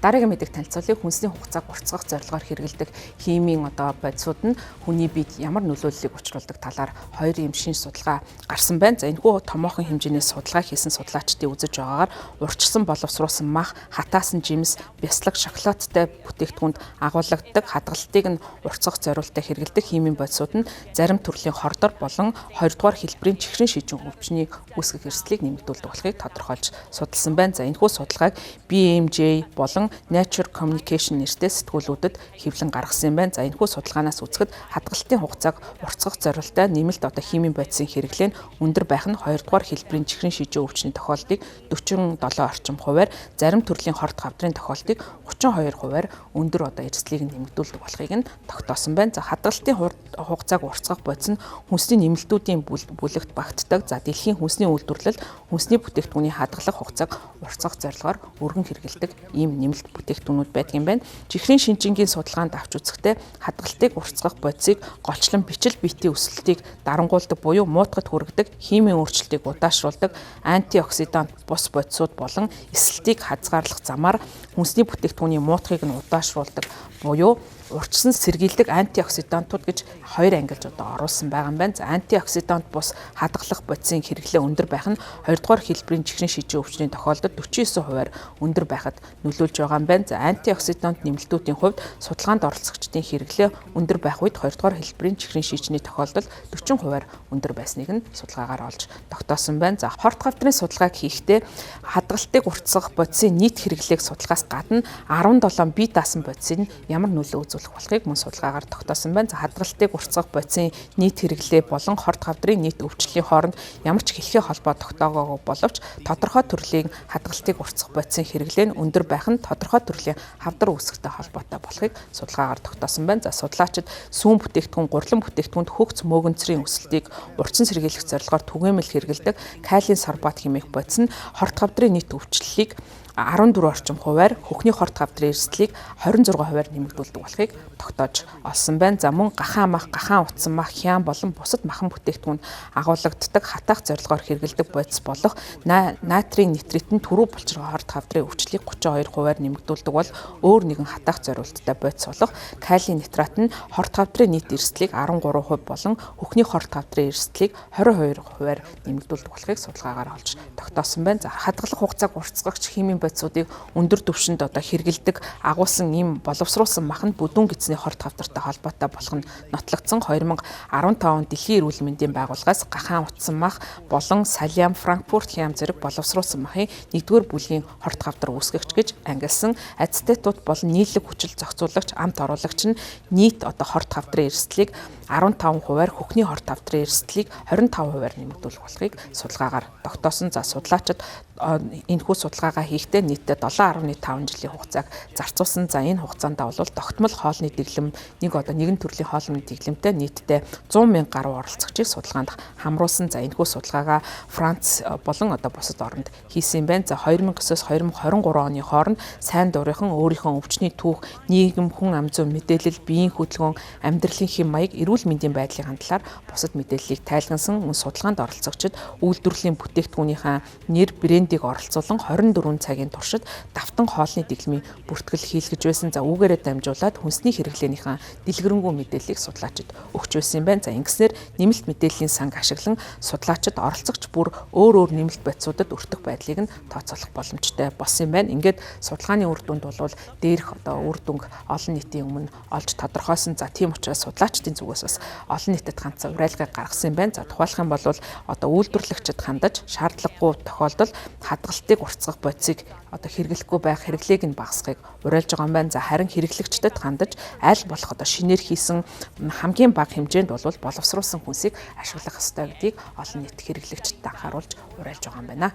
Дараагийн мэдээ танилцуулъя. Хүнсний хугацааг уртасгах зорилгоор хэрэглэдэг химийн бодисууд нь хүний биед ямар нөлөөллийг учруулдаг талаар хоёр юм шинж судалгаа гарсан байна. За энэхүү томоохон хэмжээний судалгаа хийсэн судлаачдын үзэж байгаагаар урьдчилсан боловсруулсан мах, хатаасан жимс, бяцлаг, шоколадтай бүтээгдэхүүнд агуулгаддаг хадгалтыг нь уртасгах зорилттой хэрэглэдэг химийн бодисууд нь зарим төрлийн хордор болон 2 дугаар хэлбэрийн чихрийн шижин өвчнийг үүсгэх эрсдлийг нэмэгдүүлдэг болохыг тодорхойлж судалсан байна. За энэхүү судалгааг BMJ болон Nature Communication нэртэй сэтгүүлүүдэд хэвлэн гаргасан юм байна. За энэхүү судалгаанаас үзэхэд хадгалтын хугацааг уртасгах зорилттой нэмэлт химийн бодисын хэрэглээ нь өндөр байх нь 2 дугаар хэлбэрийн чихрийн шижин өвчний тохиолдлыг 47 орчим хувиар, зарим төрлийн хорт хавдрын тохиолдлыг 32 хувиар өндөр эрсдлийг нэмэгдүүлдэг болохыг нь тогтоосон байна. За хадгалтын хугацааг уртасгах бодис нь хүнсний нэмэлтүүдийн бүлэгт багтдаг. За дэлхийн хүнсний үйлдвэрлэл хүнсний бүтээгдэхүүний хадгалах хугацааг уртасгах зорилгоор өргөн хэрэглэдэг ийм нэмэлт бүтээгдэхүүнүүд байдаг юм байна. Чихрийн шинжингийн судалгаанд авч үзэхдээ хадгалтыг уртасгах бодисыг голчлон бичил биетийн өсөлтийг дарангуулдаг буюу муутгад хүргэдэг химийн өөрчлөлтийг удаашруулдаг антиоксидант бус бодисууд болон эсэлтийг хязгаарлах замаар хүнсний бүтээгдэхүүний муутгыг нь удаашруулдаг буюу урьдчилан сэргийлдэг антиоксидантууд гэж хоёр ангилж оруулсан байгаа юм байна. За антиоксидант бус хадгалах бодисын хэрэглээ өндөр байх нь 2 дугаар хэлбэрийн чихрийн шижин өвчний тохиолдолд 49 хувиар өндөр байхад нөлөөлж байгаа юм байна. За антиоксидант нэмэлтүүдийн хувьд судалгаанд оролцогчдын хэрэглээ өндөр байх үед 2 дугаар хэлбэрийн чихрийн шижний тохиолдолд 40 хувиар өндөр байсныг нь судалгаагаар олж тогтоосон байна. За хорт хавдрын судалгааг хийхдээ хадгалтыг уртасгах бодисын нийт хэрэглээг судалгаас гадна 17 бие даасан бодисын ямар нөлөө үзүүлэх болохыг мөн судалгаагаар тогтоосон байна. За хадгалтыг уртасгах бодисын нийт хэрэглээ болон хорт хавдрын нийт өвчлөлийн хооронд ямар ч хэлхээ холбоо тогтоогоогүй боловч тодорхой төрлийн хадгалтыг уртасгах бодисын хэрэглээ нь өндөр байх нь тодорхой төрлийн хавдар үүсгэхтэй холбоотой болохыг судалгаагаар тогтоосон байна. За судлаачид сүүн бүтээгдэхүүн, гурлан бүтээгдэхүүнд хөгц мөөгөнцрийн өсөлтийг урьдчилан сэргийлэх зорилгоор түгээмэл хэрэглэдэг калиен сорбат хэмээх бодис нь хорт хавдрын нийт өвчлөлийг 14 орчим хувиар, хөхний хорт хавдрын эрсдлийг 26 хувиар нэмэгдүүлдэг болохыг тогтоож олсон байна. За мөн гахаан мах, гахаан утсан мах, хяан болон бусад махан бүтээгдэхүүнд агуулгаддаг хатаах зорилгоор хэрэглэдэг бодис болох натрийн нитритэн түрүү булчиргаа хорт хавдрын өвчлөлийг 32 хувиар нэмэгдүүлдэг бол өөр нэгэн хатаах зорилттой бодис болох калий нитрат нь хорт хавдрын нийт эрсдлийг 13% болон хөхний хорт хавдрын эрсдлийг 22 хувиар нэмэгдүүлдэг болохыг судалгаагаар олж тогтоосон байна. За хадгалах хугацааг уртасгагч химийн бодисуудыг өндөр түвшинд хэрэгэлдэг агуулсан ийм боловсруулсан мах нь бүдүүн гидсний хорт хавдартай холбоотой болох нь нотлогдсон. 2015 он Дэлхийн эрүүл мэндийн байгууллагаас гахаан утсан мах болон салиам, франкфурт хям зэрэг боловсруулсан махын 1-р бүлгийн хорт хавдар үүсгэгч гэж ангилсан. Ацетатууд болон нийлэг хүчил зохицуулагч, амт оруулагч нь нийт хорт хавдрын эрсдлийг 15 хувиар, хөхний хорт хавдрын эрсдлийг 25 хувиар нэмэгдүүлэх болохыг судалгаагаар тогтоосон. За судлаачид энэхүү судалгаагаа хийхдээ нийтдээ 7.5 жилийн хугацааг зарцуулсан. За энэ хугацаанд бол тогтмол хоолны дэглэм нэгэн төрлийн хоолны дэглэмтэй нийтдээ 100 мянга гаруй оролцогчийг судалгаанд хамруулсан. За энэхүү судалгаагаа Франц болон бусад оронд хийсэн юм байна. За 2009-оос 2023 оны хооронд сайн дурынхан өөрийнхөө өвчний түүх, нийгэм, хүн ам зүйн мэдээлэл, биеийн хөдөлгөөн, амьдралын хэм маяг, эрүүл мэндийн байдлын хандлаар бусад мэдээллийг тайлгансан. Судалгаанд оролцогчид үйлдвэрлэлийн бүтээгдэхүүнийхээ нэр, брендийг оролцуулан 24 цагийн туршид давтан хоолны дэглэмийн бүртгэл хийлгэж байсан. За үүгээрээ дамжуулаад хүнсний хэрэглээнийхээ дэлгэрэнгүй мэдээллийг судлаачид өгч байсан юм байна. За ингэснээр нэмэлт мэдээллийн санг ашиглан судлаачид оролцогч бүр өөр нэмэлт бодисуудад өртөх байдлыг нь тооцоолох боломжтой болсон юм байна. Ингээд судалгааны үр дүнд бол дээрх үр дүнг олон нийтийн өмнө олж тодорхойлсон. За тийм учраас судлаачдын зүгээс бас олон нийтэд ганц уриалгыг гаргасан юм байна. За тухайлх юм бол үйлдвэрлэгчид хандаж шаардлагагүй тохиолдолд хадгалтыг уртасгах бодисыг хэрэглэхгүй байх хэрэглээг нь багасгахыг уриалж байгаа юм байна. За харин хэрэглэгчдэд хандаж аль болох шинээр хийсэн хамгийн бага хэмжээнд боловсруулсан хүнсийг ашиглах ёстой гэдгийг олон нийт хэрэглэгчдэд анхааруулж уриалж байгаа юм байна.